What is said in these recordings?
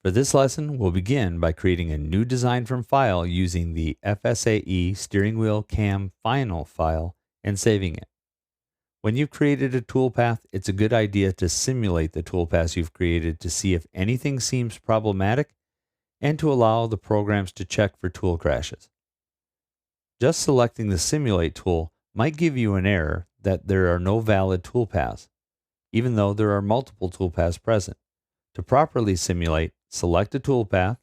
For this lesson, we'll begin by creating a new design from file using the FSAE steering wheel cam final file and saving it. When you've created a toolpath, it's a good idea to simulate the toolpaths you've created to see if anything seems problematic and to allow the programs to check for tool crashes. Just selecting the Simulate tool might give you an error that there are no valid toolpaths, even though there are multiple toolpaths present. To properly simulate, select a toolpath,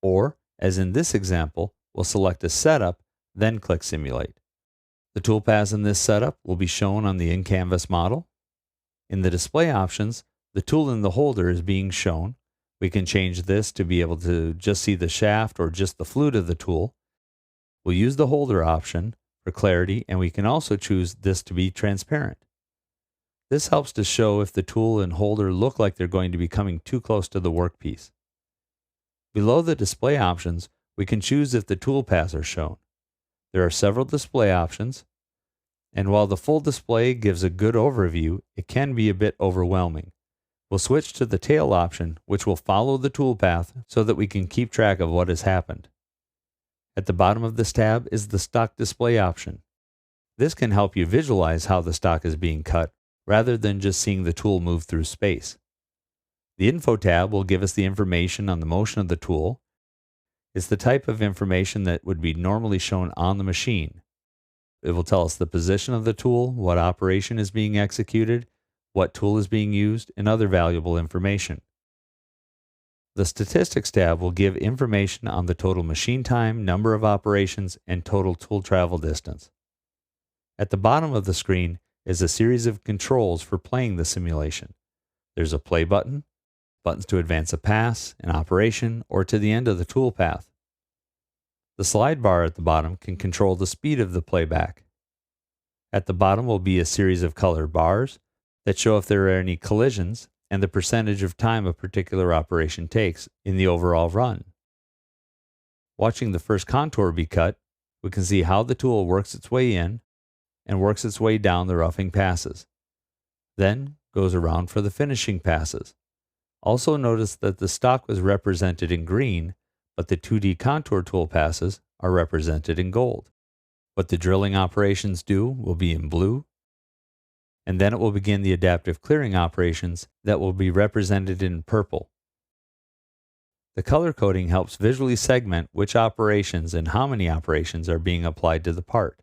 or, as in this example, we'll select a setup, then click Simulate. The toolpaths in this setup will be shown on the in-canvas model. In the display options, the tool in the holder is being shown. We can change this to be able to just see the shaft or just the flute of the tool. We'll use the holder option for clarity, and we can also choose this to be transparent. This helps to show if the tool and holder look like they're going to be coming too close to the workpiece. Below the display options, we can choose if the toolpaths are shown. There are several display options, and while the full display gives a good overview, it can be a bit overwhelming. We'll switch to the tail option, which will follow the toolpath so that we can keep track of what has happened. At the bottom of this tab is the stock display option. This can help you visualize how the stock is being cut, rather than just seeing the tool move through space. The Info tab will give us the information on the motion of the tool. It's the type of information that would be normally shown on the machine. It will tell us the position of the tool, what operation is being executed, what tool is being used, and other valuable information. The Statistics tab will give information on the total machine time, number of operations, and total tool travel distance. At the bottom of the screen is a series of controls for playing the simulation. There's a play button, buttons to advance a pass, an operation, or to the end of the tool path. The slide bar at the bottom can control the speed of the playback. At the bottom will be a series of colored bars that show if there are any collisions and the percentage of time a particular operation takes in the overall run. Watching the first contour be cut, we can see how the tool works its way in and works its way down the roughing passes, then goes around for the finishing passes. Also notice that the stock was represented in green, but the 2D contour tool passes are represented in gold. What the drilling operations do will be in blue, and then it will begin the adaptive clearing operations that will be represented in purple. The color coding helps visually segment which operations and how many operations are being applied to the part.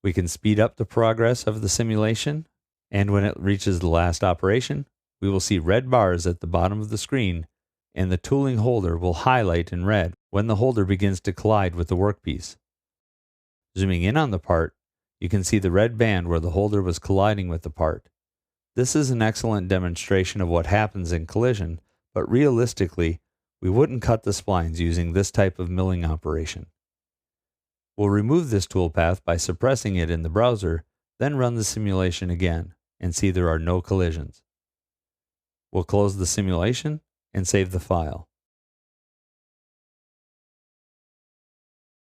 We can speed up the progress of the simulation, and when it reaches the last operation, we will see red bars at the bottom of the screen, and the tooling holder will highlight in red when the holder begins to collide with the workpiece. Zooming in on the part, you can see the red band where the holder was colliding with the part. This is an excellent demonstration of what happens in collision, but realistically, we wouldn't cut the splines using this type of milling operation. We'll remove this toolpath by suppressing it in the browser, then run the simulation again and see there are no collisions. We'll close the simulation and save the file.